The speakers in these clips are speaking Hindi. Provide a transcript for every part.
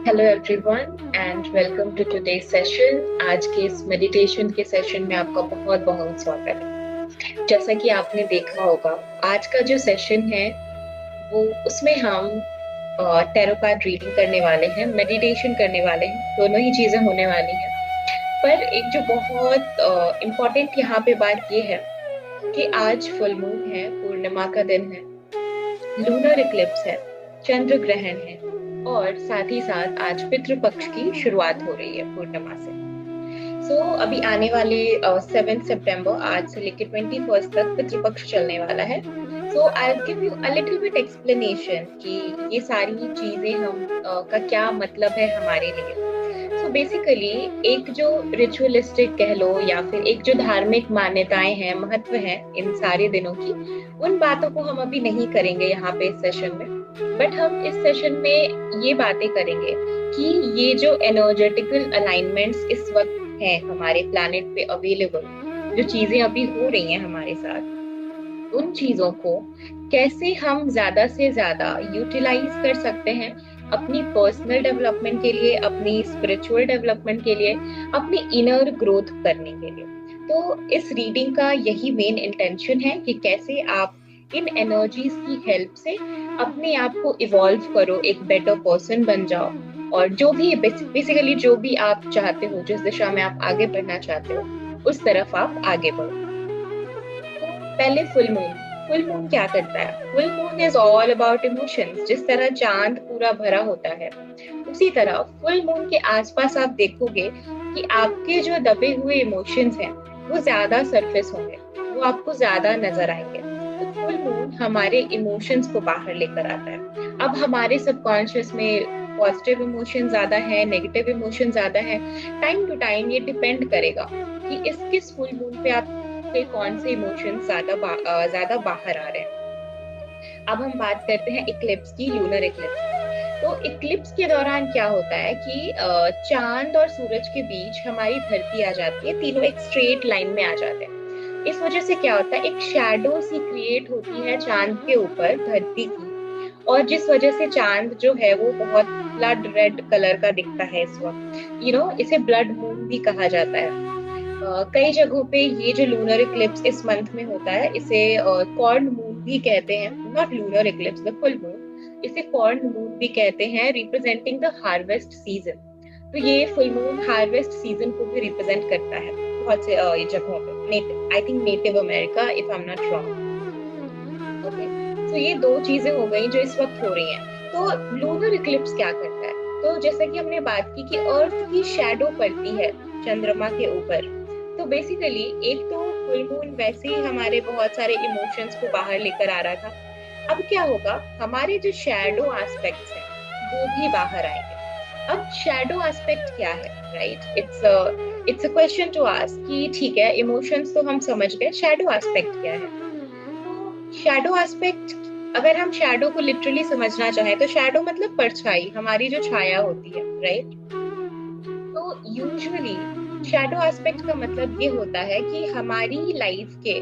Hello everyone and welcome to today's session. आज के इस मेडिटेशन के सेशन में आपका बहुत बहुत स्वागत है। जैसा कि आपने देखा होगा, आज का जो सेशन है वो उसमें हम टैरो कार्ड रीडिंग करने वाले हैं, मेडिटेशन करने वाले हैं, दोनों ही चीजें होने वाली हैं। पर एक जो बहुत इम्पोर्टेंट यहाँ पे बात ये है कि आज फुल मून है, पूर्णिमा का दिन है, लूनर इक्लिप्स है, चंद्र ग्रहण है और साथ ही साथ आज पितृ पक्ष की शुरुआत हो रही है पूर्णिमा से। अभी आने वाले 7 सितंबर आज से लेकर 21 तक पितृ पक्ष चलने वाला है। I will give you a little bit explanation कि ये सारी चीजें का क्या मतलब है हमारे लिए। बेसिकली एक जो रिचुअलिस्टिक कह लो या फिर एक जो धार्मिक मान्यताएं हैं, महत्व है इन सारे दिनों की, उन बातों को हम अभी नहीं करेंगे यहाँ पे इस सेशन में। बट हम इस सेशन में ये बातें करेंगे कि ये जो एनर्जेटिकल अलाइनमेंट्स इस वक्त हैं हमारे प्लैनेट पे अवेलेबल, जो चीजें अभी हो रही हैं हमारे साथ, उन चीजों को कैसे हम ज्यादा से ज्यादा यूटिलाइज कर सकते हैं अपनी पर्सनल डेवलपमेंट के लिए, अपनी स्पिरिचुअल डेवलपमेंट के लिए, अपनी इनर ग्रोथ करने के लिए। तो इस रीडिंग का यही मेन इंटेंशन है कि कैसे आप इन एनर्जीज की हेल्प से अपने आप को इवॉल्व करो, एक बेटर पर्सन बन जाओ, और जो भी बेसिकली जो भी आप चाहते हो, जिस दिशा में आप आगे बढ़ना चाहते हो, उस तरफ आप आगे बढ़ो। पहले फुल मून क्या करता है? Full moon is all about emotions. जिस तरह चांद पूरा भरा होता है, उसी तरह फुल मून के आसपास आप देखोगे कि आपके जो दबे हुए इमोशंस हैं वो ज्यादा सरफेस होंगे, वो आपको ज्यादा नजर आएंगे। तो फुल मून हमारे इमोशंस को बाहर लेकर आता है। अब हमारे सबकॉन्शियस में पॉजिटिव इमोशन ज्यादा है, नेगेटिव इमोशन ज्यादा है। टाइम टू टाइम ये डिपेंड करेगा कि इस किस फुल मून पे आप के कौन से इमोशंस ज्यादा बाहर आ रहे हैं। अब हम बात करते हैं इक्लिप्स की, लूनर इक्लिप्स। तो इक्लिप्स के दौरान क्या होता है कि चांद और सूरज के बीच हमारी धरती आ जाती है, तीनों एक स्ट्रेट लाइन में आ जाते हैं। इस वजह से क्या होता है, एक शैडो सी क्रिएट होती है चांद के ऊपर धरती की, और जिस वजह से चांद जो है वो बहुत ब्लड रेड कलर का दिखता है इस वक्त। इसे ब्लड मून भी कहा जाता है। कई जगहों पे ये जो लूनर इक्लिप्स इस मंथ में होता है, इसे कॉर्न मून भी कहते हैं। Not lunar Eclipse, the full moon, इसे कॉर्न मून भी कहते हैं, रिप्रेजेंटिंग द हार्वेस्ट सीजन। तो ये फुल मून हार्वेस्ट सीजन को भी रिप्रेजेंट करता है बहुत से ये जगहों पे। I think native America, if I am not wrong. Okay, तो ये दो चीजें हो गई जो इस वक्त हो रही हैं। तो लूनर इक्लिप्स क्या करता है? तो जैसा कि हमने बात की कि अर्थ की शैडो पड़ती है चंद्रमा के ऊपर। तो बेसिकली एक तो फुल मून वैसे ही हमारे बहुत सारे इमोशंस को बाहर लेकर आ रहा था। अब क्या होगा, हमारे जो शैडो एस्पेक्ट्स हैं वो भी बाहर आएंगे। अब शैडो एस्पेक्ट क्या है? Right, it's a question to ask कि ठीक है, इमोशंस तो हम समझ गए, शैडो एस्पेक्ट क्या है? शैडो एस्पेक्ट, अगर हम शैडो को लिटरली समझना चाहें तो शैडो मतलब परछाई, हमारी जो छाया होती है, राइट। तो यूजुअली शैडो एस्पेक्ट का मतलब ये होता है कि हमारी लाइफ के,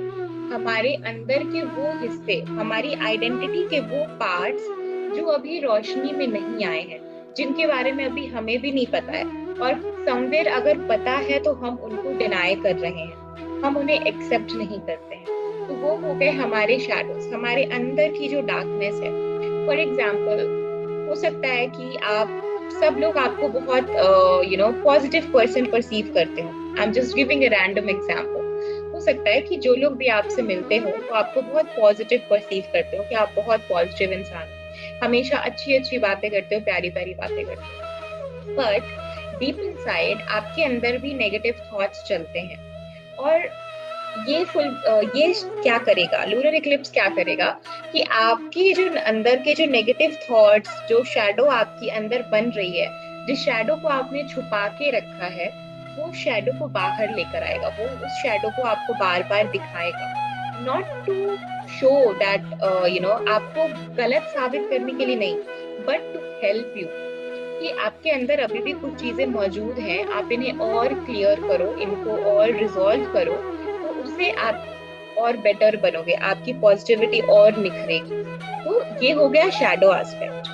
हमारे अंदर के वो हिस्से, हमारी आइडेंटिटी के वो पार्ट्स जो अभी रोशनी में नहीं आए हैं, जिनके बारे में अभी हमें भी नहीं पता है, और समवेयर अगर पता है तो हम उनको डिनाई कर रहे हैं, हम उन्हें एक्सेप्ट नहीं करते हैं। तो वो हो गए हमारे शैडोज, हमारे अंदर की जो डार्कनेस है। फॉर एग्जाम्पल, हो सकता है कि आप सब लोग आपको बहुत पॉजिटिव पर्सन परसीव करते हो। I am just giving a random example. हो सकता है कि जो लोग भी आपसे मिलते हो वो आपको बहुत पॉजिटिव परसीव करते हो, कि आप बहुत पॉजिटिव इंसान हो, हमेशा अच्छी अच्छी बातें करते हो, प्यारी प्यारी बातें करते हो। बट डीप इनसाइड आपके अंदर भी नेगेटिव थॉट्स चलते हैं। और ये क्या करेगा, लूनर इक्लिप्स क्या करेगा कि आपकी जो अंदर के जो नेगेटिव थॉट्स, जो शैडो आपकी अंदर बन रही है, जिस शैडो को आपने छुपा के रखा है, वो शैडो को बाहर लेकर आएगा। वो उस शैडो को आपको बार बार दिखाएगा, नॉट टू शो दैट आपको गलत साबित करने के लिए नहीं, बट टू हेल्प यू कि आपके अंदर अभी भी कुछ चीजें मौजूद हैं, आप इन्हें और क्लियर करो, इनको और रिजॉल्व करो, तो उससे आप और बेटर बनोगे, आपकी पॉजिटिविटी और निखरेगी। तो ये हो गया शैडो एस्पेक्ट।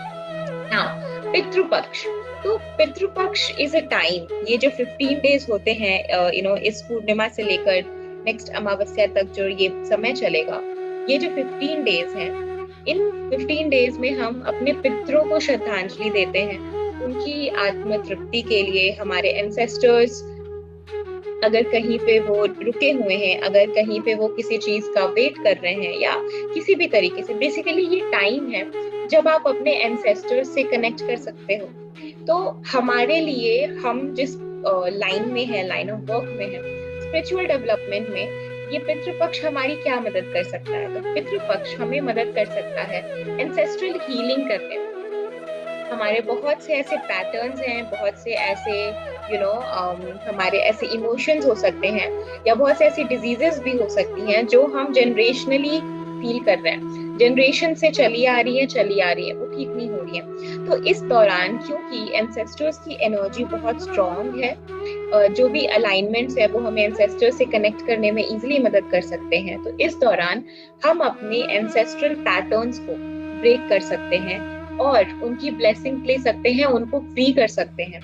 नाउ पितृपक्ष। तो पितृपक्ष इज अ टाइम, ये जो 15 डेज होते हैं इस पूर्णिमा से लेकर नेक्स्ट अमावस्या तक जो ये समय चलेगा, ये जो 15 डेज हैं, इन 15 डेज में हम अपने पितरों को श्रद्धांजलि देते हैं, उनकी आत्म तृप्ति के लिए। हमारे एंसेस्टर्स अगर कहीं पे वो रुके हुए हैं, अगर कहीं पे वो किसी चीज का वेट कर रहे हैं या किसी भी तरीके से, बेसिकली ये टाइम है जब आप अपने एंसेस्टर्स से कनेक्ट कर सकते हो। तो हमारे लिए, हम जिस लाइन में है, लाइन ऑफ वर्क में है, स्पिरिचुअल डेवलपमेंट में, ये पितृपक्ष हमारी क्या मदद कर सकता है? तो पितृपक्ष हमें मदद कर सकता है एंसेस्ट्रल हीलिंग करने में। हमारे बहुत से ऐसे पैटर्न्स हैं, बहुत से ऐसे हमारे ऐसे इमोशंस हो सकते हैं, या बहुत से ऐसी डिजीजेस भी हो सकती हैं जो हम जनरेशनली फील कर रहे हैं, जनरेशन से चली आ रही है, वो ठीक नहीं हो रही है। तो इस दौरान, क्योंकि एंसेस्टर्स की एनर्जी बहुत स्ट्रांग है, जो भी अलाइनमेंट्स है वो हमें एंसेस्टर्स से कनेक्ट करने में इजीली मदद कर सकते हैं। तो इस दौरान हम अपने एंसेस्ट्रल पैटर्न्स को ब्रेक कर सकते हैं और उनकी ब्लेसिंग ले सकते हैं, उनको फ्री कर सकते हैं,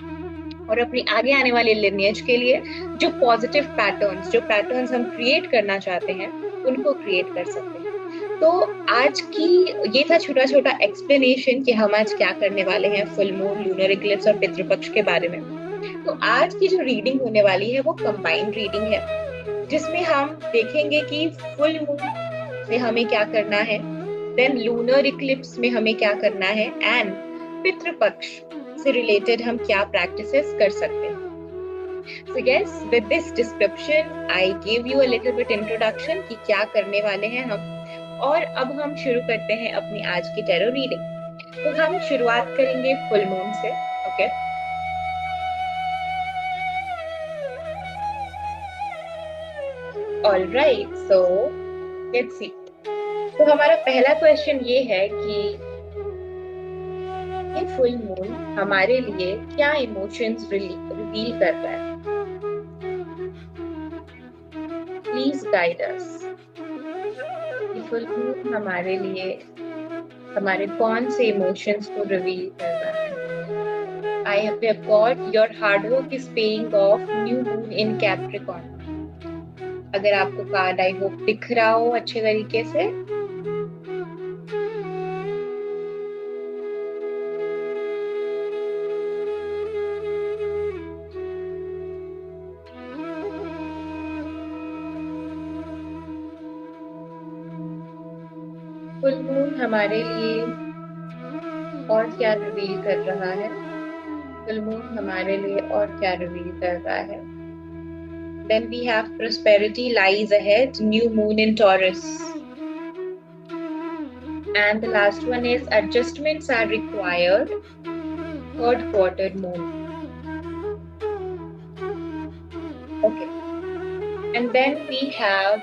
और अपनी आगे आने वाले लिनिएज के लिए जो पॉजिटिव पैटर्न्स, जो पैटर्न्स हम क्रिएट करना चाहते हैं, उनको क्रिएट कर सकते हैं। तो आज की ये था छोटा छोटा एक्सप्लेनेशन कि हम आज क्या करने वाले हैं फुल मून, लूनर इक्लिप्स और पितृपक्ष के बारे में। तो आज की जो रीडिंग होने वाली है वो कंबाइंड रीडिंग है, जिसमें हम देखेंगे कि फुल मून से हमें क्या करना है, देन लूनर इक्लिप्स में हमें क्या करना है, एंड पितृपक्ष से रिलेटेड हम क्या प्रैक्टिसेस कर सकते हैं। So yes, with this description, I gave you a little bit introduction कि क्या करने वाले हैं हम, और अब हम शुरू करते हैं अपनी आज की टैरो रीडिंग। तो हम शुरुआत करेंगे फुल मून से, okay? All right, so let's see. तो हमारा पहला क्वेश्चन ये है कि ये फुल मून हमारे लिए क्या इमोशंस रिवील कर रहा है? प्लीज गाइड अस। ये फुल मून हमारे लिए हमारे कौन से इमोशंस को रिवील कर रहा है? I have got your hard work is paying off, new moon in Capricorn. अगर आपको कार्ड आई होप दिख रहा हो अच्छे तरीके से। फुल मून हमारे लिए और क्या रिवील कर रहा है? फुल मून हमारे लिए और क्या रिवील कर रहा है? Then we have prosperity lies ahead, new moon in Taurus. And the last one is adjustments are required, third quarter moon. Okay. And then we have,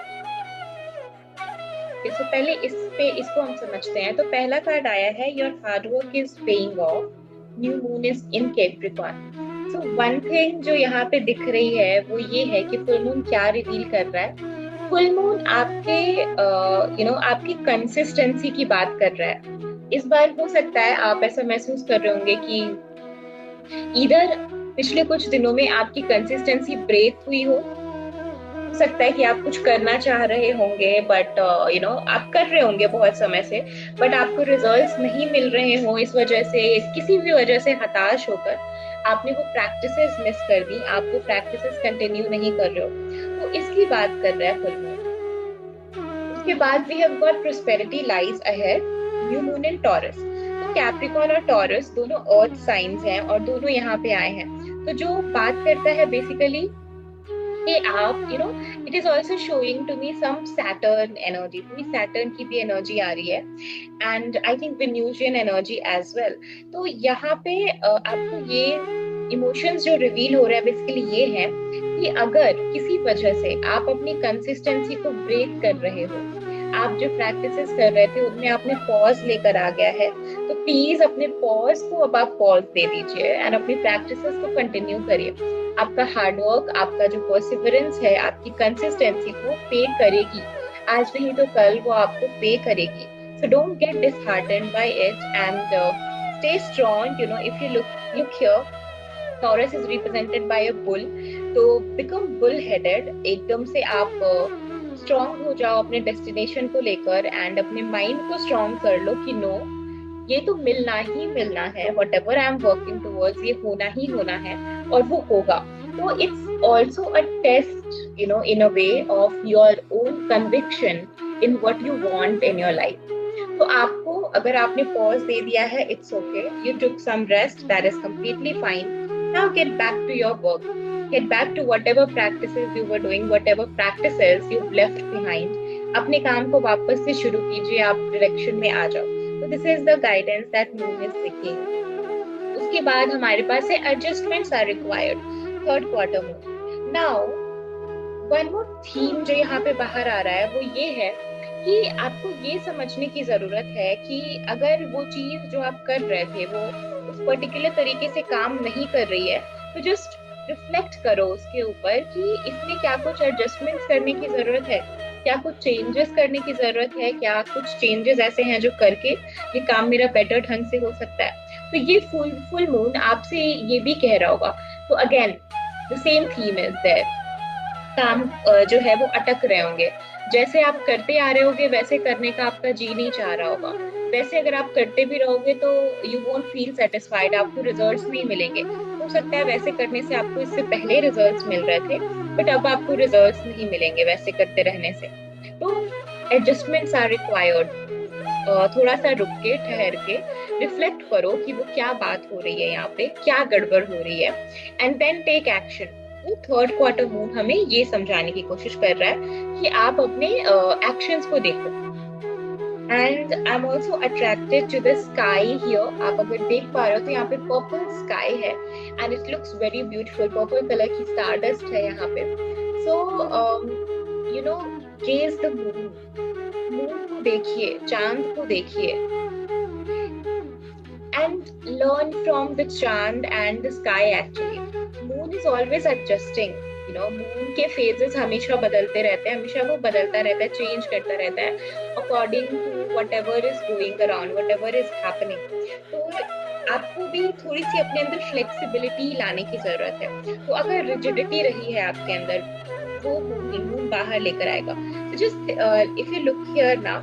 इससे पहले इसको हम समझते हैं। तो पहला कार्ड आया है your hard work is paying off, new moon is in Capricorn. So one thing जो यहाँ पे दिख रही है वो ये है कि फुल मून क्या रिवील कर रहा है। फुल मून आपके आपकी कंसिस्टेंसी की बात कर रहा है। इस बार हो सकता है आप ऐसा महसूस कर रहे होंगे कि इधर पिछले कुछ दिनों में आपकी कंसिस्टेंसी ब्रेक हुई हो सकता है कि आप कुछ करना चाह रहे होंगे, बट आप कर रहे होंगे बहुत समय से, बट आपको रिजल्ट्स नहीं मिल रहे हो। इस वजह से, किसी भी वजह से हताश होकर आपने वो प्रैक्टिसेस मिस कर दी, आप वो प्रैक्टिसेस कंटिन्यू नहीं कर रहे हो। तो इसकी बात कर रहा है फुल मून। उसके बाद we have got prosperity lies ahead, new moon in Taurus. तो कैप्रिकॉर्न और टॉरस दोनों अर्थ साइंस हैं और दोनों यहाँ पे आए हैं। तो जो बात करता है बेसिकली कि आप it is also showing to me some Saturn energy, Saturn की भी एनर्जी आ रही है, and I think Venusian energy as well. तो यहाँ पे आपको ये इमोशंस जो रिवील हो रहा है बेसिकली ये है कि अगर किसी वजह से आप अपनी कंसिस्टेंसी को ब्रेक कर रहे हो, आप जो प्रैक्टिसेस कर रहे थे उनमें आपने पॉज लेकर आ गया है, तो प्लीज अपने पॉज को अब आप पॉज दे दीजिए एंड अपनी प्रैक्टिसेस को कंटिन्यू करिए। आपका हार्डवर्क, आपका जो परसिवरेंस है, आपकी कंसिस्टेंसी को पे करेगी, आज नहीं तो कल वो आपको पे करेगी। So don't get disheartened by it and stay strong. You know, if you look here, Taurus is represented by a bull. तो become bull headed, एकदम से आप स्ट्रांग हो जाओ अपने डेस्टिनेशन को लेकर एंड अपने माइंड को स्ट्रांग कर लो कि नो, ये तो मिलना ही मिलना है, whatever I am working towards, ये होना ही होना है और वो होगा. तो it's also a test, you know, in a way of your own conviction in what you want in your life. तो आपको, अगर आपने पॉज दे दिया है, it's okay, you took some rest, that is completely fine. Now get back to your work, get back to whatever practices you were doing, whatever practices you've left behind. अपने काम को वापस से शुरू कीजिए, आप डायरेक्शन में आ जाओ. So this is the guidance that moon is seeking. उसके बाद हमारे पास है adjustments are required. Third quarter moon. Now one more theme जो यहाँ पे बाहर आ रहा है वो ये है कि आपको ये समझने की जरूरत है कि अगर वो चीज जो आप कर रहे थे वो उस पर्टिकुलर तरीके से काम नहीं कर रही है, तो जस्ट रिफ्लेक्ट करो उसके ऊपर कि इसमें क्या कुछ एडजस्टमेंट्स करने की जरूरत है, क्या कुछ चेंजेस करने की जरूरत है, क्या कुछ चेंजेस ऐसे हैं जो करके ये काम मेरा बेटर ढंग से हो सकता है. तो ये फुल मून आपसे ये भी कह रहा होगा. तो again the same theme is there. काम जो है वो अटक रहे होंगे, जैसे आप करते आ रहे होगे वैसे करने का आपका जी नहीं चाह रहा होगा. वैसे अगर आप करते भी रहोगे तो यू वोंट फील सेटिस्फाइड, आपको रिजल्ट्स नहीं मिलेंगे. हो सकता है वैसे करने से आपको इससे पहले रिजल्ट्स मिल रहे थे, बट अब आपको रिजल्ट्स नहीं मिलेंगे वैसे करते रहने से. तो एडजस्टमेंट्स आर रिक्वायर्ड. थोड़ा सा रुक के, ठहर के रिफ्लेक्ट करो कि वो क्या बात हो रही है, यहाँ पे क्या गड़बड़ हो रही है, and then take action. Third quarter moon हमें ये समझाने की कोशिश कर रहा है कि आप अपने एक्शंस को देखो. And I am also attracted to the sky here. आप अगर देख पा रहे हो तो यहाँ पे पर्पल स्काई है and it looks very beautiful. Purple colour की स्टारडस्ट है यहाँ पे. So you know, gaze the moon. Moon को देखिए, चांद को देखिए, एंड लर्न फ्रॉम द चांद एंड the sky. Actually moon is always adjusting. You know, moon के फेजेस हमेशा बदलते रहते हैं, हमेशा वो बदलता रहता है, चेंज करता रहता है according to whatever is going around, whatever is happening. तो आपको भी थोड़ी सी अपने अंदर फ्लेक्सिबिलिटी लाने की जरूरत है. तो अगर रिजिडिटी रही है आपके अंदर, वो मून बाहर लेकर आएगा. तो just if you look here now,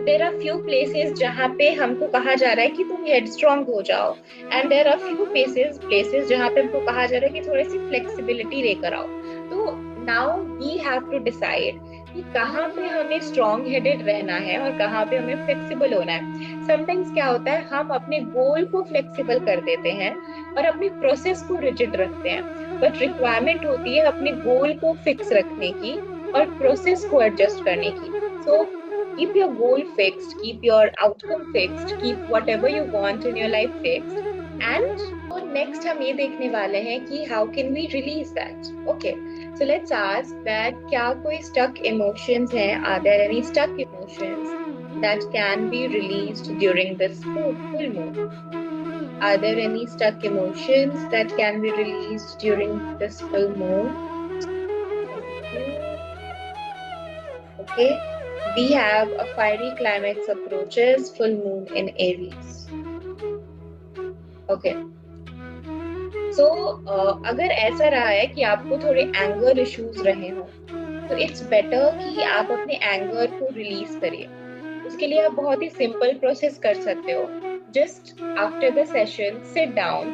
there are few places जहाँ पे हमको कहा जा रहा है कि तुम हेडस्ट्रॉन्ग हो जाओ, and there are few places जहाँ पे हमको कहा जा रहा है कि थोड़ी सी फ्लेक्सिबिलिटी लेकर आओ. तो now we have to decide कि कहाँ पे हमें स्ट्रॉन्ग हेडेड रहना है और कहाँ पे हमें फ्लेक्सिबल होना है. समटाइम्स क्या होता है, हम अपने गोल को फ्लेक्सिबल कर देते हैं और अपने प्रोसेस को रिजिड रखते हैं, बट रिक्वायरमेंट होती है अपने गोल को फिक्स रखने की और प्रोसेस को एडजस्ट करने की. सो keep your goal fixed, keep your outcome fixed, keep whatever you want in your life fixed. And so next हम ये देखने वाले हैं कि how can we release that. Okay, so let's ask that क्या कोई stuck emotions हैं? Are there any stuck emotions that can be released during this full moon? Are there any stuck emotions that can be released during this full moon? Okay. We have a fiery climax approaches, full moon in Aries. Okay. So अगर ऐसा रहा है कि आपको थोड़े एंगर इश्यूज रहे हो, तो इट्स बेटर कि आप अपने एंगर को रिलीज करिए. उसके लिए आप बहुत ही सिंपल प्रोसेस कर सकते हो. Just after the session sit down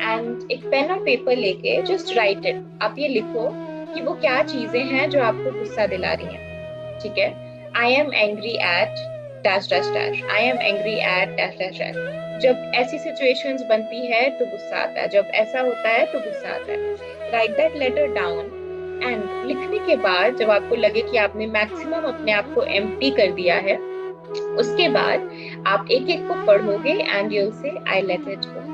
and एक पेन और पेपर लेके जस्ट राइट इट. आप ये लिखो कि वो क्या चीजें हैं जो आपको गुस्सा दिला रही हैं. ठीक है, I am angry at dash dash dash. I am angry at dash dash dash. जब ऐसी situations बनती है तो गुस्सा आता है, जब ऐसा होता है तो गुस्सा आता है. Write that letter down and लिखने के बाद जब आपको लगे कि आपने मैक्सिमम अपने आप को empty कर दिया है, उसके बाद आप एक एक को पढ़ोगे and you'll say I let it go.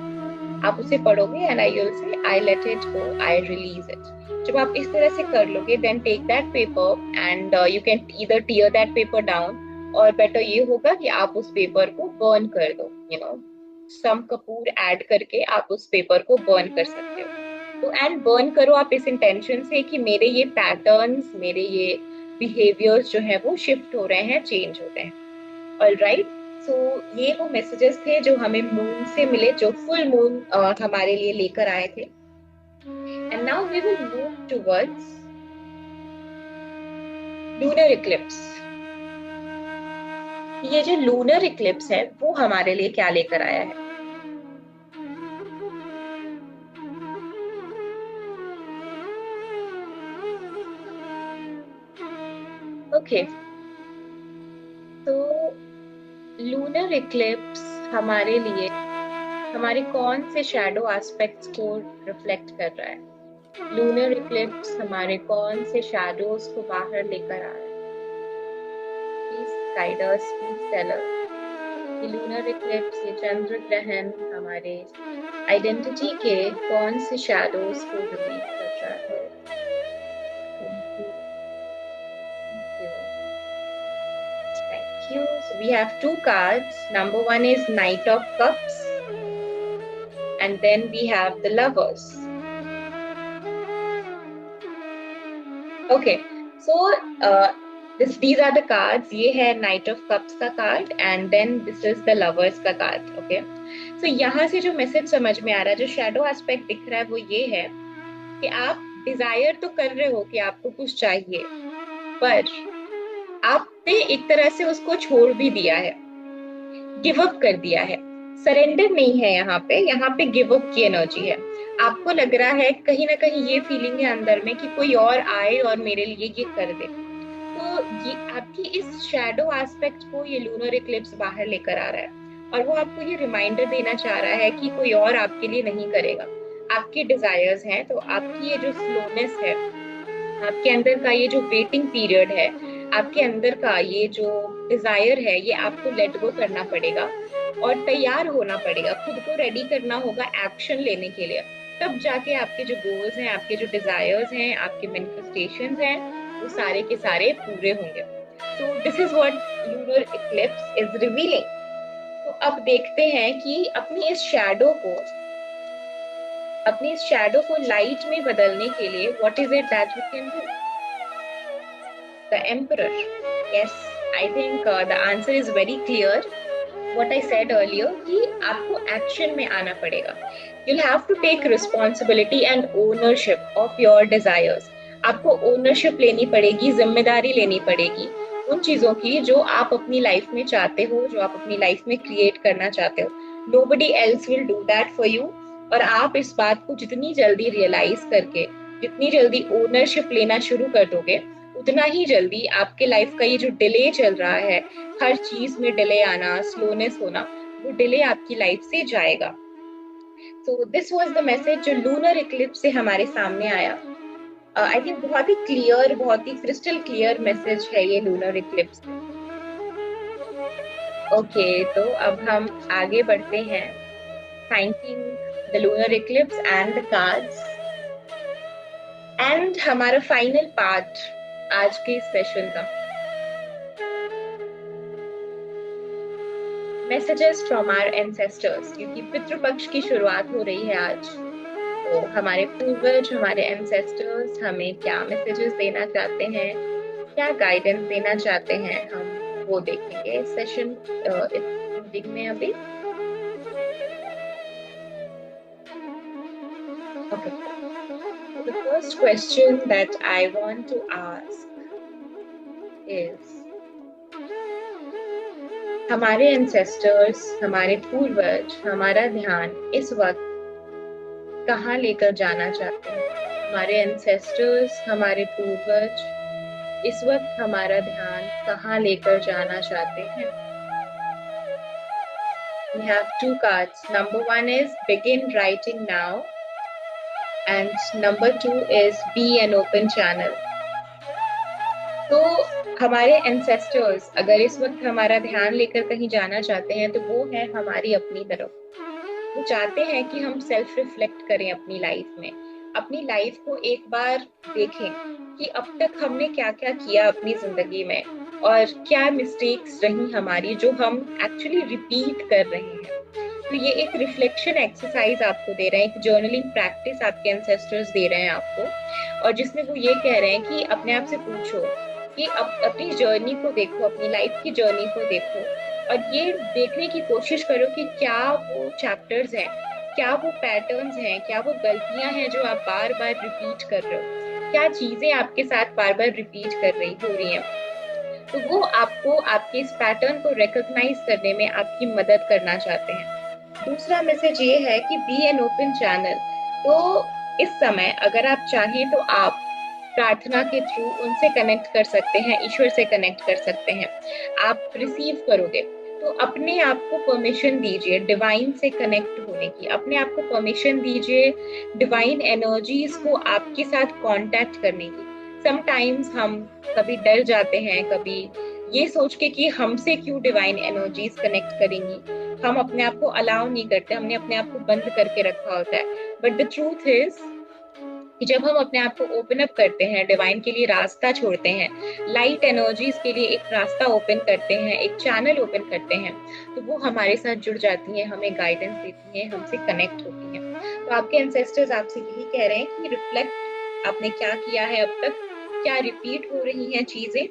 आप उसे पढ़ोगे and you'll say I let it go, I release it. जब आप इस तरह से कर लोगे, then take that paper and you can either tear that paper down, और बेटर ये होगा कि आप उस पेपर को बर्न कर दो. You know, some Kapoor add करके आप उस पेपर को बर्न कर सकते हो. तो एंड बर्न करो आप इस इंटेंशन से कि मेरे ये पैटर्न्स, मेरे ये बिहेवियर्स जो है वो शिफ्ट हो रहे हैं, चेंज हो रहे हैं. ऑलराइट, सो ये वो मैसेजेस थे जो हमें मून से मिले, जो फुल मून हमारे लिए लेकर आए थे। And now we will move towards lunar eclipse. ये जो लूनर इक्लिप्स है वो हमारे लिए क्या लेकर आया है। ओके, तो लूनर इक्लिप्स हमारे लिए हमारे कौन से शैडो एस्पेक्ट्स को रिफ्लेक्ट कर रहा है। लूनर इक्लिप्स हमारे कौन से शैडोज को बाहर लेकर आ रहा है। Please guide us, please tell us. ये लूनर इक्लिप्स, ये चंद्र ग्रहण हमारे आइडेंटिटी के कौन से शैडोज को रिवील कर रहा है। Thank you. So we have two cards. Number one is Knight of Cups, and then we have the Lovers. Okay, so these are the cards. ये है Knight of Cups का card, and then this is the Lovers का कार्ड. Okay, so यहाँ से जो मैसेज समझ में आ रहा है, जो शैडो एस्पेक्ट दिख रहा है, वो ये है कि आप डिजायर तो कर रहे हो कि आपको कुछ चाहिए, पर आपने एक तरह से उसको छोड़ भी दिया है, गिव अप कर दिया है। सरेंडर नहीं है यहाँ पे गिव अप की एनर्जी है। आपको लग रहा है कहीं ना कहीं ये फीलिंग है अंदर में कि कोई और आए और मेरे लिए ये कर दे। तो ये आपकी इस शैडो एस्पेक्ट को ये लूनर इक्लिप्स बाहर लेकर आ रहा है, और वो आपको ये रिमाइंडर देना चाह रहा है कि कोई और आपके लिए नहीं करेगा। आपके डिजायर्स हैं, तो आपकी ये जो स्लोनेस है, आपके अंदर का ये जो वेटिंग पीरियड है, आपके अंदर का ये जो डिजायर है, ये आपको लेट गो करना पड़ेगा और तैयार होना पड़ेगा, खुद को रेडी करना होगा एक्शन लेने के लिए। तब जाके आपके जो गोल्स हैं, आपके जो डिजायर्स हैं, आपके मैनिफेस्टेशंस हैं, वो सारे के सारे पूरे होंगे। So this is what lunar Eclipse is revealing. तो अब देखते हैं कि अपनी इस शैडो को लाइट में बदलने के लिए what is it that we can do. The emperor, yes, I think the answer is very clear. What I said earlier कि आपको एक्शन में आना पड़ेगा। You'll have to take responsibility and ownership of your desires. आपको ओनरशिप लेनी पड़ेगी, जिम्मेदारी लेनी पड़ेगी उन चीजों की जो आप अपनी लाइफ में चाहते हो, जो आप अपनी लाइफ में क्रिएट करना चाहते हो। Nobody else will do that for you. और आप इस बात को जितनी जल्दी रियलाइज करके, जितनी जल्दी ओनरशिप लेना शुरू कर दोगे, उतना ही जल्दी आपके लाइफ का ये जो डिले चल रहा है, हर चीज में डिले आना, स्लोनेस होना, वो डिले आपकी लाइफ से जाएगा। So this was the message जो लूनर इक्लिप्स से हमारे सामने आया। आई थिंक बहुत ही क्लियर, बहुत ही क्रिस्टल क्लियर मैसेज है ये लूनर इक्लिप्स। ओके, तो अब हम आगे बढ़ते हैं, thanking the lunar Eclipse and the cards. And हमारा फाइनल पार्ट आज के सेशन का, मैसेजेस फ्रॉम आवर एंसेस्टर्स, क्योंकि पितृपक्ष की शुरुआत हो रही है आज। तो हमारे पूर्वज, हमारे एंसेस्टर्स हमें क्या मैसेजेस देना चाहते हैं, क्या गाइडेंस देना चाहते हैं, हम वो देखेंगे इस सेशन में अभी। Okay. The first question that I want to ask is, हमारे एंसेस्टर्स, हमारे पूर्वज हमारा ध्यान इस वक्त कहाँ लेकर जाना चाहते हैं। हमारे एंसेस्टर्स, हमारे पूर्वज इस वक्त हमारा ध्यान कहाँ लेकर जाना चाहते हैं। We have two cards. Number one is begin writing now, and number two is be an open channel. तो हमारे एंसेस्टर्स अगर इस वक्त हमारा ध्यान लेकर कहीं जाना चाहते हैं, तो वो है हमारी अपनी तरफ। वो चाहते हैं कि हम सेल्फ रिफ्लेक्ट करें अपनी लाइफ में, अपनी लाइफ को एक बार देखें कि अब तक हमने क्या क्या किया अपनी जिंदगी में, और क्या मिस्टेक्स रही हमारी जो हम एक्चुअली रिपीट कर रहे हैं। तो ये एक रिफ्लेक्शन एक्सरसाइज आपको दे रहे हैं, एक जर्नलिंग प्रैक्टिस आपके एंसेस्टर्स दे रहे हैं आपको, और जिसमें वो ये कह रहे हैं कि अपने आप से पूछो कि अब अपनी जर्नी को देखो, अपनी लाइफ की जर्नी को देखो और ये देखने की कोशिश करो कि क्या वो चैप्टर्स हैं, क्या वो पैटर्न्स हैं, क्या वो गलतियां हैं जो आप बार बार रिपीट कर रहे हो, क्या चीजें आपके साथ बार बार रिपीट कर रही हो रही हैं। तो वो आपको आपके इस पैटर्न को रिकॉग्नाइज करने में आपकी मदद करना चाहते हैं। दूसरा मैसेज ये है कि बी एन ओपन चैनल। तो इस समय अगर आप चाहें तो आप प्रार्थना के थ्रू उनसे कनेक्ट कर सकते हैं, ईश्वर से कनेक्ट कर सकते हैं, आप रिसीव करोगे। तो अपने आप को परमिशन दीजिए डिवाइन से कनेक्ट होने की, अपने आप को परमिशन दीजिए डिवाइन एनर्जीज को आपके साथ कांटेक्ट करने की। समटाइम्स हम कभी डर जाते हैं, कभी ये सोच के कि हमसे क्यों डिवाइन एनर्जीज कनेक्ट करेंगी, हम अपने आप को अलाउ नहीं करते, हमने अपने आप को बंद करके रखा होता है। बट द ट्रूथ इज कि जब हम अपने आप को ओपन अप करते हैं, डिवाइन के लिए रास्ता छोड़ते हैं, लाइट एनर्जीज के लिए एक रास्ता ओपन करते हैं, एक चैनल ओपन करते हैं, तो वो हमारे साथ जुड़ जाती हैं, हमें गाइडेंस देती हैं, हमसे कनेक्ट होती हैं। तो आपके एंसेस्टर्स आपसे यही कह रहे हैं कि रिफ्लेक्ट, आपने क्या किया है अब तक, क्या रिपीट हो रही हैं चीजें,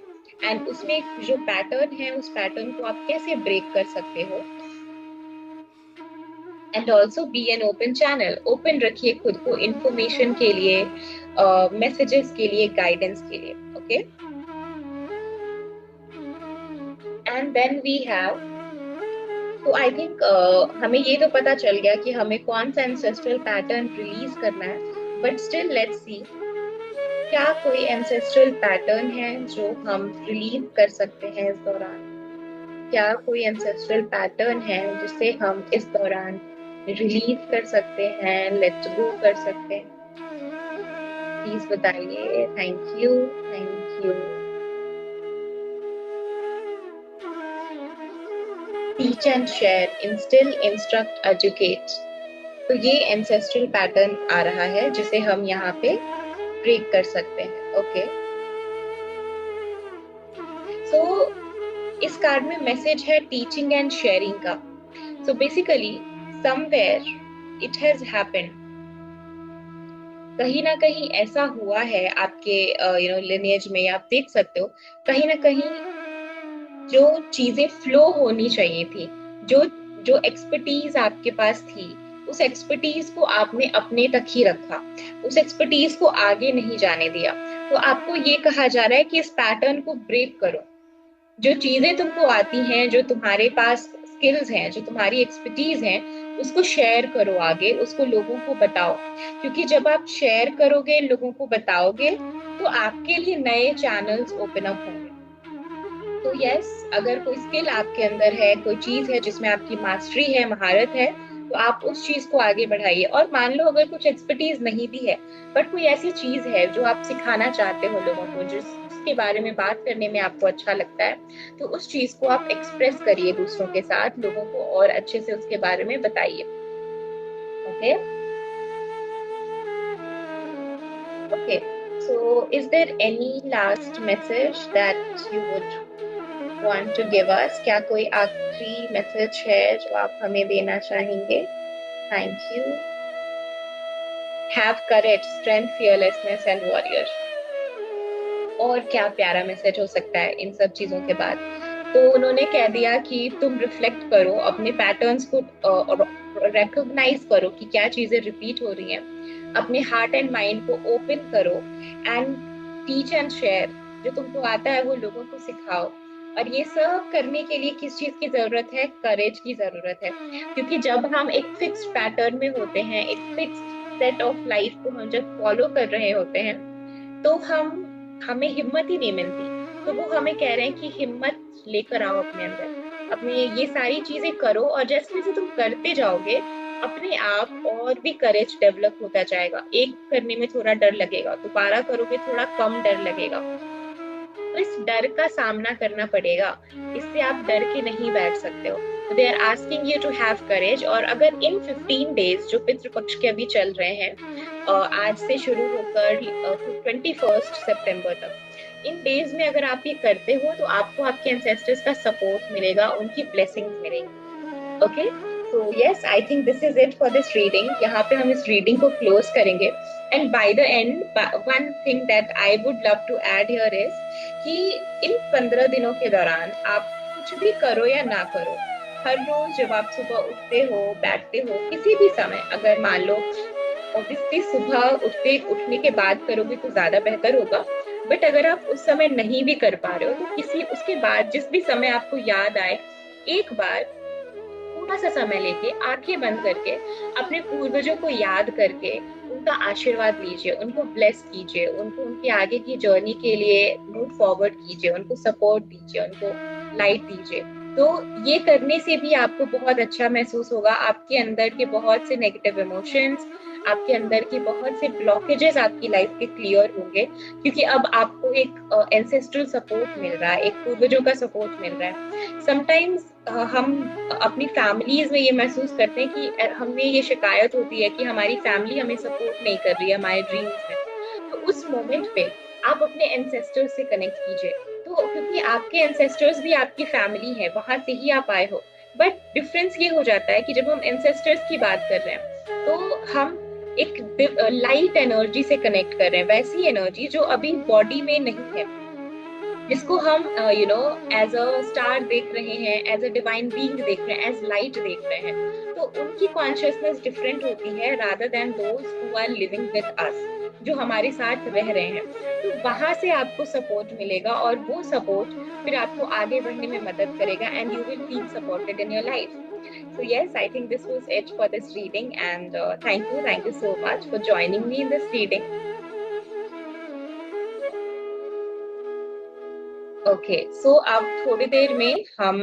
एंड उसमें जो पैटर्न है उस पैटर्न को आप कैसे ब्रेक कर सकते हो। And also be an open channel, open रखिए खुद को इंफॉर्मेशन के लिए, मैसेजेस के लिए, गाइडेंस के लिए। Okay, and then we have, तो आई थिंक हमें ये तो पता चल गया कि हमें कौन सा एंसेस्ट्रल पैटर्न रिलीज करना है, बट स्टिल लेट्स सी, क्या कोई एंसेस्ट्रल पैटर्न है जो हम रिलीव कर सकते हैं इस दौरान, क्या कोई एंसेस्ट्रल पैटर्न है जिसे हम इस दौरान रिलीव कर सकते हैं, लेट गो कर सकते हैं। प्लीज बताइए। Thank you, thank you. Teach and share, instil, instruct, educate. तो ये एंसेस्ट्रल पैटर्न आ रहा है जिसे हम यहाँ पे ब्रेक कर सकते हैं। ओके, सो इस कार्ड में मैसेज है टीचिंग एंड शेयरिंग का। So basically somewhere it has happened, कहीं ना कहीं ऐसा हुआ है आपके लिनिएज में, आप देख सकते हो कहीं ना कहीं जो चीजें फ्लो होनी चाहिए थी, जो जो एक्सपर्टीज आपके पास थी, उस एक्सपर्टीज को आपने अपने तक ही रखा, उस एक्सपर्टीज को आगे नहीं जाने दिया। तो आपको ये कहा जा रहा है कि इस पैटर्न को ब्रेक करो। जो चीजें तुमको आती हैं, जो तुम्हारे पास स्किल्स हैं, जो तुम्हारी एक्सपर्टीज हैं, उसको शेयर करो आगे, उसको लोगों को बताओ। क्योंकि जब आप शेयर करोगे, लोगों को बताओगे, तो आपके लिए नए चैनल्स ओपन अप होंगे। तो यस, अगर कोई स्किल आपके अंदर है, कोई चीज है जिसमें आपकी मास्टरी है, महारत है, तो आप उस चीज को आगे बढ़ाइए। और मान लो अगर कुछ एक्सपर्टीज नहीं भी है, बट कोई ऐसी चीज है जो आप सिखाना चाहते हो लोगों को, जिसके बारे में बात करने में आपको अच्छा लगता है, तो उस चीज को आप एक्सप्रेस करिए दूसरों के साथ, लोगों को और अच्छे से उसके बारे में बताइए। Okay, okay, so is there any last message that you would want to give us? क्या कोई आखिरी मैसेज है जो आप हमें देना चाहेंगे? Thank you. Have courage, strength, fearlessness and warrior. और क्या प्यारा मैसेज हो सकता है इन सब चीजों के बाद। तो उन्होंने कह दिया कि तुम रिफ्लेक्ट करो, अपने पैटर्न्स को रिकॉग्नाइज करो कि क्या चीजें रिपीट हो रही हैं, अपने हार्ट एंड माइंड को ओपन करो, एंड टीच एंड शेयर, जो तुमको आता है वो लोगों को सिखाओ। और ये सब करने के लिए किस चीज की जरूरत है? करेज की जरूरत है। क्योंकि जब हम एक फिक्स्ड पैटर्न में होते हैं, एक फिक्स्ड सेट ऑफ लाइफ को हम जब फॉलो कर रहे होते हैं, तो हमें हिम्मत ही नहीं मिलती। तो वो हमें कह रहे हैं कि हिम्मत लेकर आओ अपने अंदर, अपने ये सारी चीजें करो, और जैसे जैसे तुम करते जाओगे अपने आप और भी करेज डेवलप होता जाएगा। एक करने में थोड़ा डर लगेगा, दोबारा करोगे थोड़ा कम डर लगेगा, तो इस डर का सामना करना पड़ेगा, इससे आप डर के नहीं बैठ सकते हो। तो they are asking you to have courage. और अगर इन 15 डेज जो पितृपक्ष के अभी चल रहे हैं, आज से शुरू होकर 21 सितंबर तक, इन डेज में अगर आप ये करते हो तो आपको आपके एंसेस्टर्स का सपोर्ट मिलेगा, उनकी ब्लेसिंग्स मिलेंगी। Okay, so yes, I think this is it for this reading. यहाँ पे हम इस रीडिंग को क्लोज करेंगे। And by the end, one thing that I would love to add here is कि इन 15 दिनों के दौरान आप कुछ भी करो या ना करो, हर रोज जब आप सुबह उठते हो, बैठते हो, किसी भी समय, अगर मान लो ऑब्वियसली सुबह उठने के बाद करोगे तो ज्यादा बेहतर होगा, बट अगर आप उस समय नहीं भी कर पा रहे हो तो किसी उसके बाद जिस भी समय आपको याद आए, एक बार थोड़ा सा समय लेके आंखें बंद करके अपने पूर्वजों को याद करके उनका आशीर्वाद लीजिए, उनको ब्लेस कीजिए, उनको उनके आगे की जर्नी के लिए मूव फॉरवर्ड कीजिए, उनको सपोर्ट दीजिए, उनको लाइट दीजिए। तो ये करने से भी आपको बहुत अच्छा महसूस होगा, आपके अंदर के बहुत से नेगेटिव इमोशंस, आपके अंदर की बहुत से ब्लॉकेजेस आपकी लाइफ के क्लियर होंगे, क्योंकि अब आपको एक एंसेस्ट्रल सपोर्ट मिल रहा है, एक पूर्वजों का सपोर्ट मिल रहा है। समटाइम्स हम अपनी फैमिलीज में ये महसूस करते हैं कि हमें ये शिकायत होती है कि हमारी फैमिली हमें सपोर्ट नहीं कर रही है हमारे ड्रीम्स में। तो उस मोमेंट पे आप अपने एंसेस्टर्स से कनेक्ट कीजिए, तो क्योंकि आपके एंसेस्टर्स भी आपकी फैमिली है, वहां से ही आप आए हो। बट डिफरेंस ये हो जाता है कि जब हम एंसेस्टर्स की बात कर रहे हैं तो हम एक लाइट एनर्जी से कनेक्ट कर रहे हैं, वैसी एनर्जी जो अभी बॉडी में नहीं है, जिसको हम एज अ स्टार देख रहे हैं, एज अ डिवाइन बीइंग देख रहे हैं, एज लाइट देख रहे हैं। तो उनकी कॉन्शियसनेस डिफरेंट होती है rather than those who are living with us, जो हमारे साथ रह रहे हैं। तो वहां से आपको सपोर्ट मिलेगा और वो सपोर्ट फिर आपको आगे बढ़ने में मदद करेगा, and you will feel supported in your life. So yes, I think this was it for this reading, and thank you so much for joining me in this reading. Okay, so अब थोड़ी देर में हम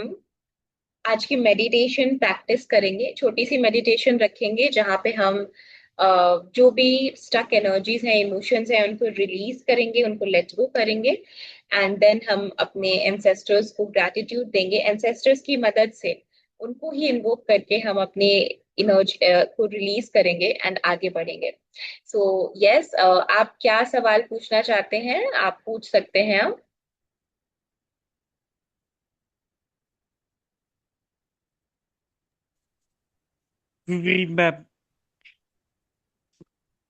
आज की मेडिटेशन प्रैक्टिस करेंगे, छोटी सी मेडिटेशन रखेंगे जहाँ पे हम जो भी स्टक एनर्जीज हैं, इमोशंस हैं, उनको रिलीज करेंगे, उनको लेट गो करेंगे, एंड देन हम अपने एंसेस्टर्स को ग्रैटिट्यूड देंगे। एंसेस्टर्स की मदद से उनको ही इन्वोक करके हम अपने एनर्जी को रिलीज करेंगे एंड आगे बढ़ेंगे। सो यस, आप क्या सवाल पूछना चाहते हैं, आप पूछ सकते हैं अब। जी मैम।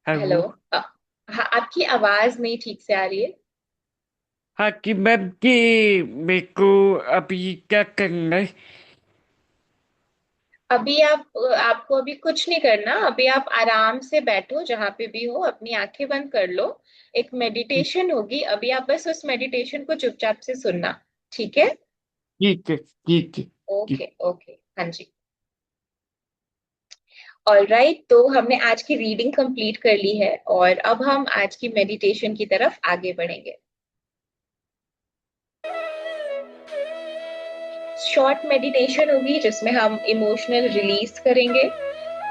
हेलो। हेलो। हाँ, आपकी आवाज नहीं ठीक से आ रही है। हाँ कि मैम कि मेरे को अभी क्या करना है? अभी आपको अभी कुछ नहीं करना, अभी आप आराम से बैठो, जहां पे भी हो अपनी आंखें बंद कर लो। एक मेडिटेशन होगी अभी, आप बस उस मेडिटेशन को चुपचाप से सुनना। ठीक है? ठीक है, ठीक है। ओके ठीक। ओके, हाँ जी। ऑलराइट, तो हमने आज की रीडिंग कंप्लीट कर ली है और अब हम आज की मेडिटेशन की तरफ आगे बढ़ेंगे। शॉर्ट मेडिटेशन होगी जिसमें हम इमोशनल रिलीज करेंगे,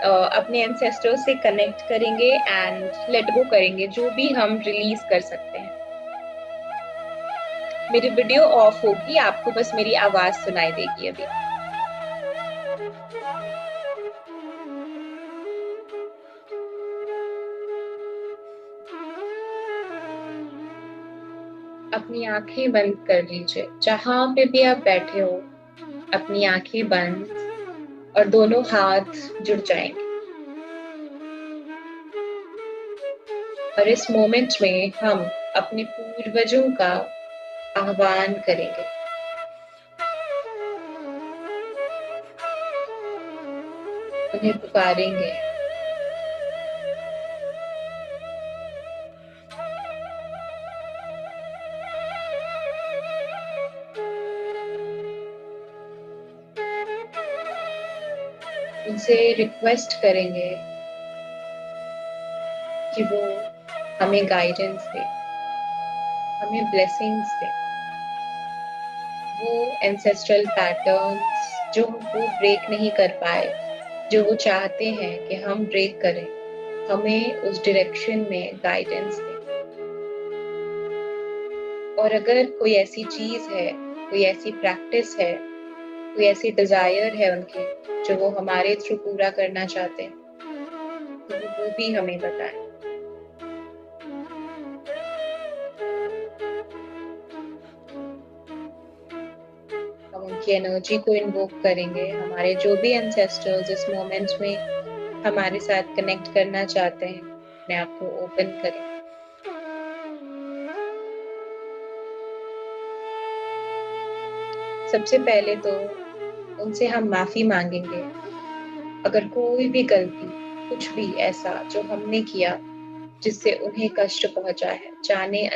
अपने एंसेस्टर्स से कनेक्ट करेंगे एंड लेट गो करेंगे जो भी हम रिलीज कर सकते हैं। मेरी वीडियो ऑफ होगी, आपको बस मेरी आवाज सुनाई देगी अभी। अपनी आंखें बंद कर लीजिए, जहां पे भी आप बैठे हो। अपनी आंखें बंद और दोनों हाथ जुड़ जाएंगे, और इस मोमेंट में हम अपने पूर्वजों का आह्वान करेंगे, उन्हें पुकारेंगे। उनसे रिक्वेस्ट करेंगे कि वो हमें गाइडेंस दे, हमें ब्लेसिंग्स दे। वो एंसेस्ट्रल पैटर्न्स जो वो ब्रेक नहीं कर पाए, जो वो चाहते हैं कि हम ब्रेक करें, हमें उस डायरेक्शन में गाइडेंस दे। और अगर कोई ऐसी चीज है, कोई ऐसी प्रैक्टिस है, कोई ऐसी डिजायर है उनकी जो वो हमारे थ्रू पूरा करना चाहते हैं, तो वो भी हमें बताएं। हम उनकी एनर्जी को इन्वोक करेंगे, हमारे जो भी एंसेस्टर्स इस मोमेंट में हमारे साथ कनेक्ट करना चाहते हैं, अपने आप को ओपन करें। सबसे पहले तो उनसे हम माफी मांगेंगे अगर कोई भी गलती, कुछ भी ऐसा जो हमने किया जिससे उन्हें कष्ट पहुंचा है, जाने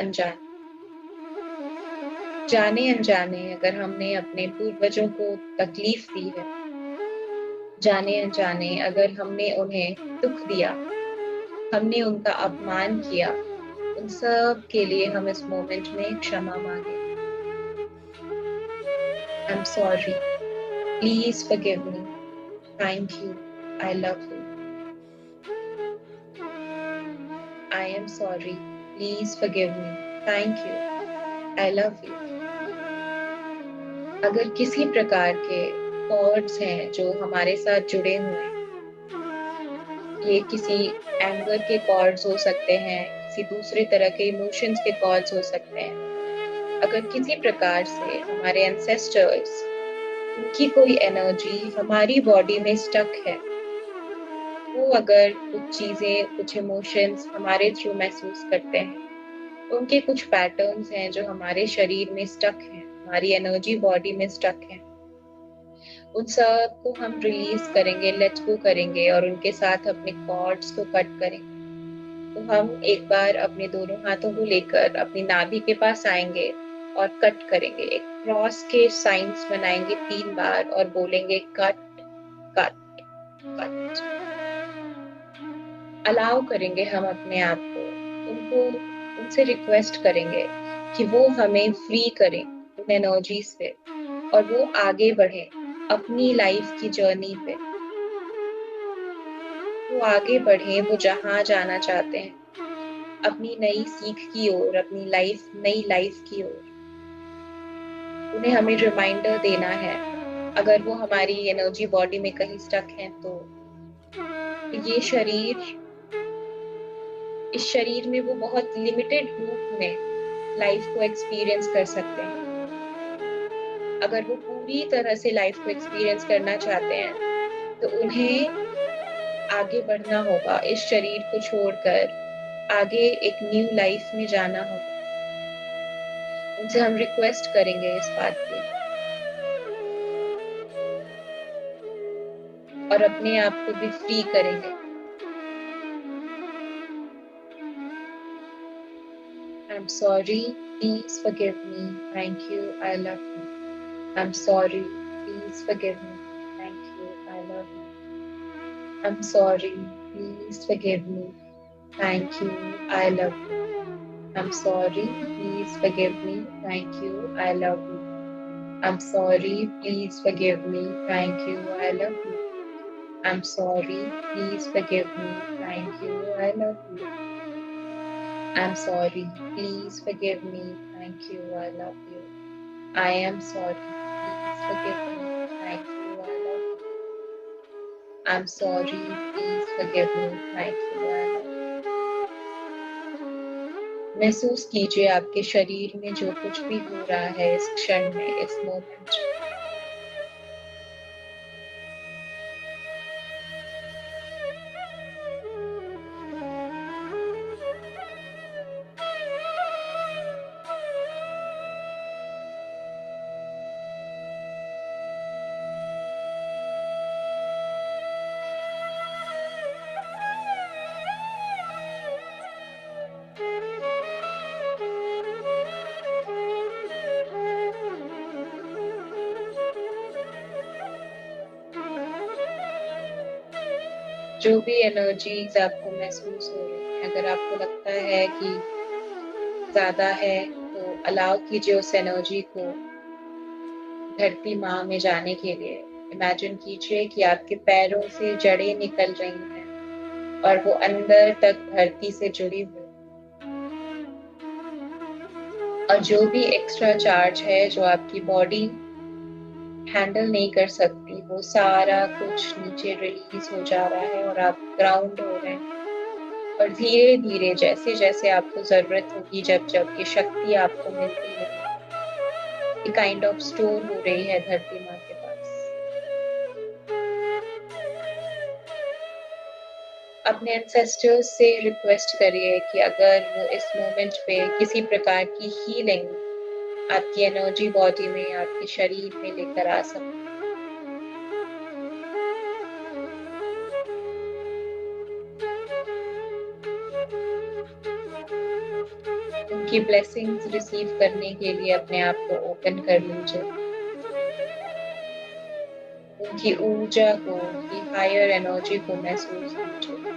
अनजाने अगर हमने अपने पूर्वजों को तकलीफ दी है, जाने अनजाने अगर हमने उन्हें दुख दिया, हमने उनका अपमान किया, उन सब के लिए हम इस मोमेंट में क्षमा मांगे। I am sorry, please forgive me, thank you, I love you. I am sorry, please forgive me, thank you, I love you. अगर किसी प्रकार के कॉर्ड्स हैं जो हमारे साथ जुड़े हुए हैं, ये किसी एंगर के कॉर्ड्स हो सकते हैं, किसी दूसरे तरह के इमोशंस के कॉर्ड्स हो सकते हैं। अगर किसी प्रकार से हमारे एंसेस्टर्स, उनकी कोई एनर्जी हमारी बॉडी में स्टक है, वो अगर कुछ चीजें, कुछ इमोशंस हमारे थ्रू महसूस करते हैं, उनके कुछ पैटर्न्स हैं जो हमारे शरीर में स्टक हैं, हमारी एनर्जी बॉडी में स्टक है, उन सब को हम रिलीज करेंगे, लेट गो करेंगे और उनके साथ अपने कॉर्ड्स को कट करेंगे। तो हम एक बार अपने दोनों हाथों को लेकर अपनी नाभि के पास आएंगे और कट करेंगे, एक क्रॉस के साइंस बनाएंगे 3 बार और बोलेंगे कट कट कट। अलाउ करेंगे हम अपने आप को, उनको, उनसे रिक्वेस्ट करेंगे कि वो हमें फ्री करें उन एनर्जी से और वो आगे बढ़े अपनी लाइफ की जर्नी पे। वो आगे बढ़े, वो जहाँ जाना चाहते हैं, अपनी नई सीख की ओर, अपनी नई लाइफ की ओर। उन्हें हमें रिमाइंडर देना है, अगर वो हमारी एनर्जी बॉडी में कहीं स्टक है तो ये शरीर, इस शरीर में वो बहुत लिमिटेड रूप में लाइफ को एक्सपीरियंस कर सकते हैं। अगर वो पूरी तरह से लाइफ को एक्सपीरियंस करना चाहते हैं तो उन्हें आगे बढ़ना होगा, इस शरीर को छोड़कर आगे एक न्यू लाइफ में जाना होगा। उनसे हम रिक्वेस्ट करेंगे इस बात की और अपने आप को भी फ्री करेंगे। I am sorry, please forgive me, thank you, I love you. I am sorry, please forgive me, thank you, I love you. I am sorry, please forgive me, thank you, I love you. I'm sorry, please forgive me, thank you, I love you. I'm sorry, please forgive me, thank you, I love you. I'm sorry, please forgive me, thank you, I love you. I'm sorry, please forgive me, thank you, I love you. I am sorry, please forgive me, thank you, I love you. I'm sorry, please forgive me, thank you, I love you. महसूस कीजिए आपके शरीर में जो कुछ भी हो रहा है इस क्षण में, इस मोमेंट। जो भी एनर्जीज आपको महसूस हो रही है, अगर आपको लगता है कि ज्यादा है तो अलाउ कीजिए उस एनर्जी को धरती माँ में जाने के लिए। इमेजिन कीजिए कि आपके पैरों से जड़ें निकल रही हैं और वो अंदर तक धरती से जुड़ी हुई, और जो भी एक्स्ट्रा चार्ज है जो आपकी बॉडी हैंडल नहीं कर सकती, वो सारा कुछ नीचे रिलीज हो जा रहा है और आप ग्राउंड हो रहे हैं। और धीरे धीरे जैसे जैसे आपको जरूरत होगी, जब जब ये शक्ति आपको मिलती है, ये काइंड ऑफ स्टोर हो रही है धरती माँ के पास। अपने एंसेस्टर्स से रिक्वेस्ट करिए कि अगर वो इस मोमेंट पे किसी प्रकार की हीलिंग आपकी एनर्जी बॉडी में, आपके शरीर में लेकर आ सकते हैं। उनकी ब्लेसिंग्स रिसीव करने के लिए अपने आप को ओपन कर लीजिए। उनकी ऊर्जा को, उनकी हायर एनर्जी को महसूस कीजिए।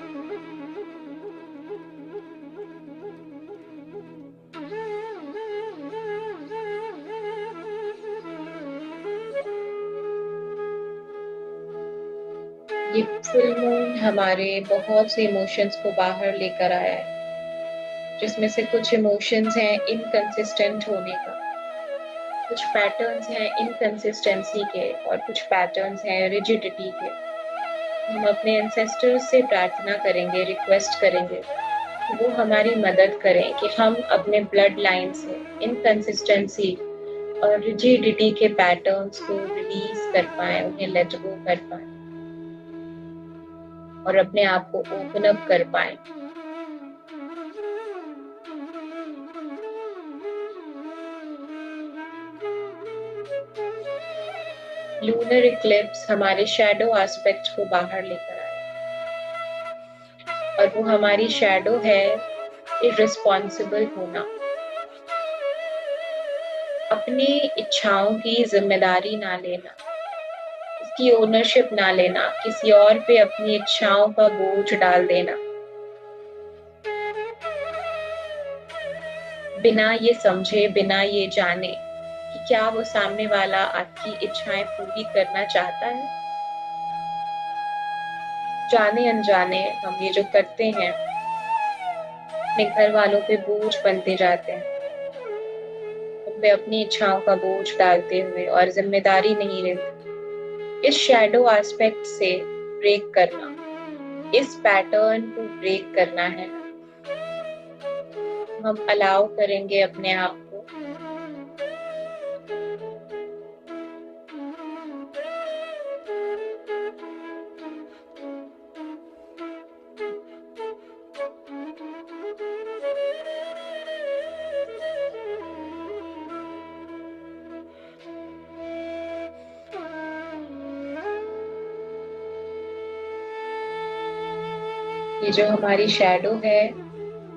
ये फुल मून हमारे बहुत से इमोशंस को बाहर लेकर आया है, जिसमें से कुछ इमोशंस हैं इनकंसिस्टेंट होने का, कुछ पैटर्न्स हैं इनकंसिस्टेंसी के, और कुछ पैटर्न्स हैं रिजिडिटी के। हम अपने एंसेस्टर्स से प्रार्थना करेंगे, रिक्वेस्ट करेंगे कि वो हमारी मदद करें कि हम अपने ब्लड लाइन से इनकंसिस्टेंसी और रिजिडिटी के पैटर्न्स को रिलीज कर पाए, उन्हें लेट गो कर पाए और अपने आप को ओपन अप कर पाए। लूनर इक्लिप्स हमारे शैडो एस्पेक्ट को बाहर लेकर आए, और वो हमारी शैडो है इररिस्पॉन्सिबल होना, अपनी इच्छाओं की जिम्मेदारी ना लेना, उसकी ओनरशिप ना लेना, किसी और पे अपनी इच्छाओं का बोझ डाल देना, बिना ये समझे, बिना ये जाने कि क्या वो सामने वाला आपकी इच्छाएं पूरी करना चाहता है। जाने अनजाने हम ये जो करते हैं, अपने घर वालों पे बोझ बनते जाते हैं, उन पे अपनी इच्छाओं का बोझ डालते हुए और जिम्मेदारी नहीं लेते। इस शैडो एस्पेक्ट से ब्रेक करना, इस पैटर्न को ब्रेक करना है। हम अलाउ करेंगे अपने आप को ये जो हमारी शैडो है,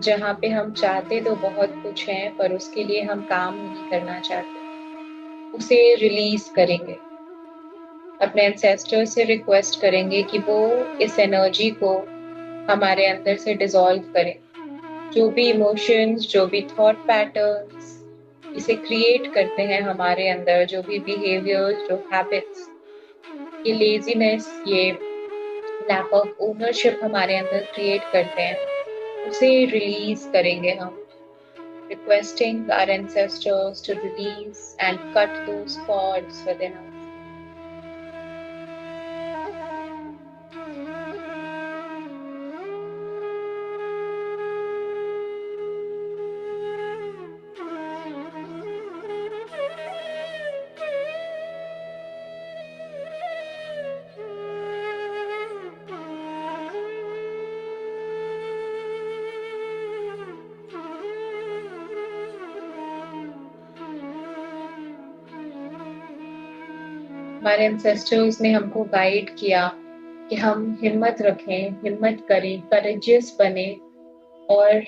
जहाँ पे हम चाहते तो बहुत कुछ है पर उसके लिए हम काम नहीं करना चाहते, उसे रिलीज करेंगे। अपने एंसेस्टर से रिक्वेस्ट करेंगे कि वो इस एनर्जी को हमारे अंदर से डिसॉल्व करें। जो भी इमोशंस, जो भी थॉट पैटर्न्स इसे क्रिएट करते हैं हमारे अंदर, जो भी बिहेवियर्स, जो हैबिट्स, ये लेजीनेस, ये लैक ऑफ ओनरशिप हमारे अंदर क्रिएट करते हैं, उसे रिलीज करेंगे हम, requesting our ancestors to release and cut those cords within us. हमारे एंसेस्टर्स ने हमको गाइड किया कि हम हिम्मत रखें, हिम्मत करें, करेजियस बने और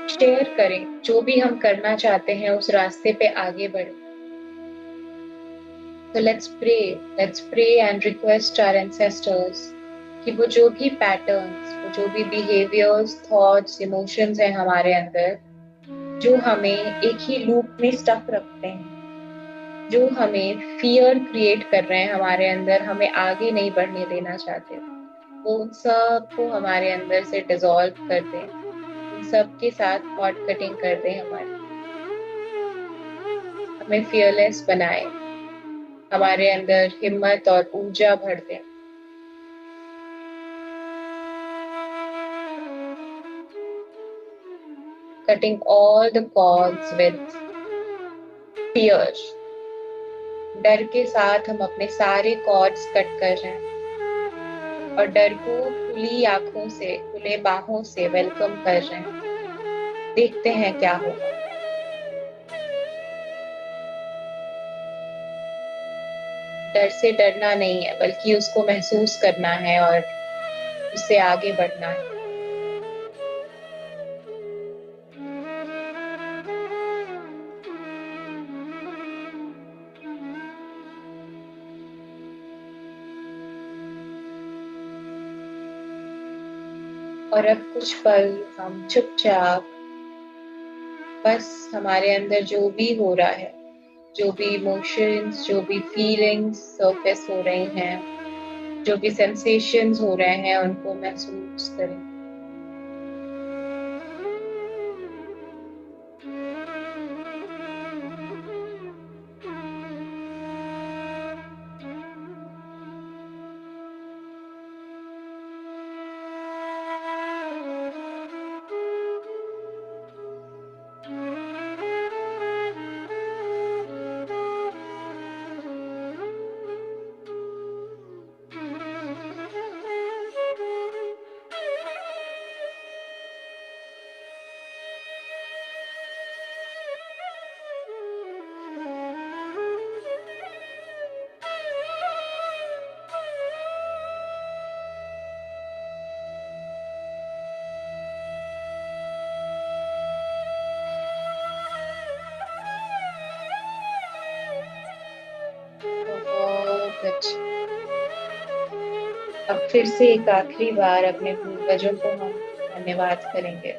शेयर करें, जो भी हम करना चाहते हैं उस रास्ते पे आगे बढ़े। So let's pray and request our ancestors कि वो जो भी पैटर्न्स, वो जो भी बिहेवियर्स, थॉट्स, इमोशंस हैं हमारे अंदर, जो हमें एक ही लूप में स्टक रखते हैं, जो हमें फियर क्रिएट कर रहे हैं हमारे अंदर, हमें आगे नहीं बढ़ने देना चाहते, वो उन सब को हमारे अंदर से डिसॉल्व कर दें, उन सब के साथ कॉर्ड कटिंग कर दें, हमें फियरलेस बनाए, हमारे अंदर हिम्मत और ऊर्जा भर दें। Cutting all the cords with fear. डर के साथ हम अपने सारे कॉर्ड्स कट कर रहे हैं और डर को खुली आंखों से, खुले बाहों से वेलकम कर रहे हैं। देखते हैं क्या होगा। डर से डरना नहीं है, बल्कि उसको महसूस करना है और उससे आगे बढ़ना है। और अब कुछ पल हम चुपचाप बस हमारे अंदर जो भी हो रहा है, जो भी इमोशंस, जो भी फीलिंग्स सरफेस हो रही हैं, जो भी सेंसेशंस हो रहे हैं, उनको महसूस करें। बहुत अच्छा। अब फिर से एक आखिरी बार अपने पूर्वजों को हम धन्यवाद करेंगे,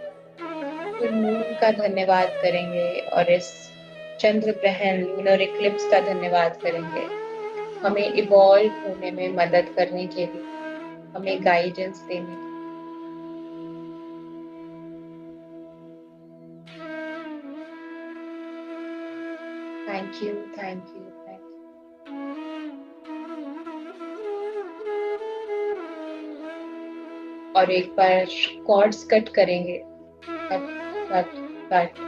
फिर मून का धन्यवाद करेंगे, और इस चंद्र ग्रहण लूनर इक्लिप्स का धन्यवाद करेंगे, हमें इवॉल्व होने में मदद करने के लिए, हमें गाइडेंस देने के लिए। Thank you, thank you, thank you. और एक बार कॉर्ड्स कट करेंगे, कट, कट, कट।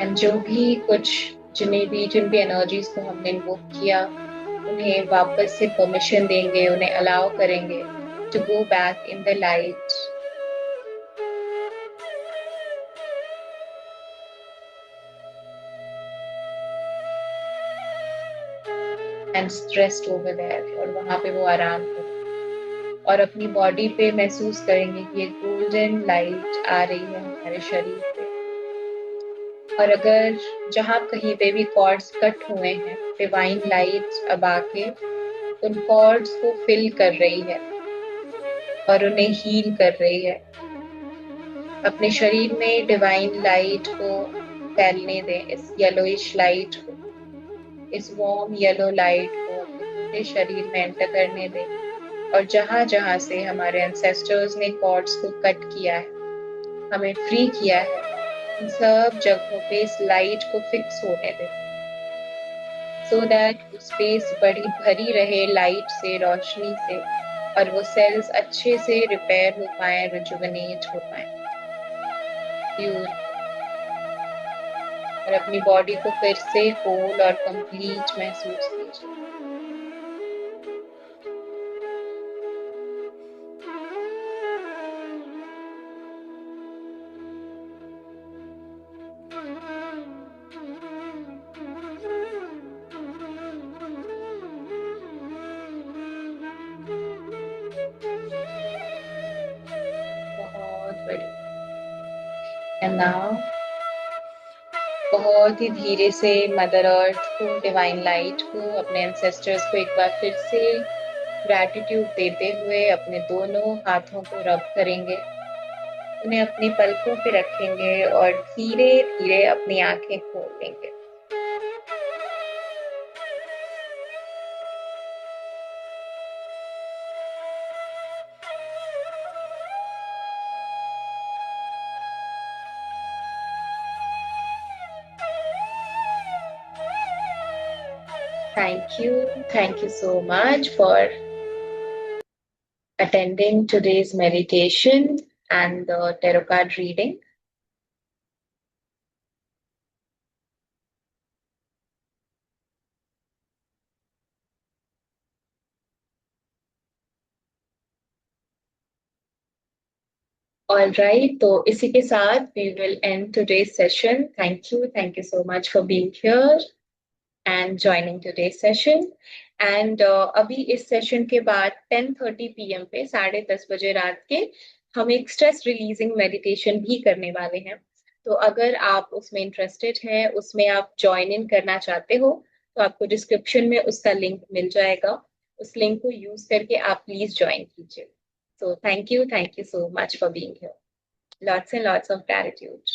एंड जो भी कुछ, जिन भी एनर्जीज को हमने इन्वोक किया, उन्हें वापस से परमिशन देंगे, उन्हें अलाउ करेंगे to go back in the light and stressed over there, और वहां पे वो आराम करें। और अपनी बॉडी पे महसूस करेंगे कि एक गोल्डन लाइट आ रही है हमारे शरीर पे। और अगर जहां कहीं पे भी कॉर्ड्स कट हुए हैं, डिवाइन लाइट अब आके उन कॉर्ड्स को फिल कर रही है और उन्हें हील कर रही है। अपने शरीर में डिवाइन लाइट को फैलने दें, इस येलोइश लाइट को, इस वार्म येलो लाइट को अपने पूरे शरीर में एंटर करने दें। और जहां जहां से हमारे एंसेस्टर्स ने कॉर्ड्स को कट किया है, हमें फ्री किया है, उन सब जगहों पे इस लाइट को फिक्स होने दें, सो दैट वो स्पेस बड़ी भरी रहे लाइट से, रोशनी से, और वो सेल्स अच्छे से रिपेयर हो पाए, रिजुविनेट हो पाए। ब्यूटीफुल। और अपनी बॉडी को फिर से होल और कंप्लीट महसूस कीजिए। बहुत बढ़िया। एंड नाउ बहुत ही धीरे से मदर अर्थ को, डिवाइन लाइट को, अपने एंसेस्टर्स को एक बार फिर से ग्रैटिट्यूड देते हुए अपने दोनों हाथों को रब करेंगे, उन्हें अपनी पलकों पे रखेंगे और धीरे धीरे अपनी आंखें खोल देंगे। Thank you so much for attending today's meditation and the tarot card reading. All right, तो इसी के साथ we will end today's session. Thank you so much for being here. and joining today's session. And अभी इस सेशन के बाद 10:30 PM पे 10:30 रात के हम एक स्ट्रेस रिलीजिंग मेडिटेशन भी करने वाले हैं। तो अगर आप उसमें इंटरेस्टेड हैं, उसमें आप ज्वाइन इन करना चाहते हो, तो आपको डिस्क्रिप्शन में उसका लिंक मिल जाएगा। उस लिंक को यूज करके आप प्लीज ज्वाइन कीजिए। So thank you so much for being here. Lots and lots of gratitude.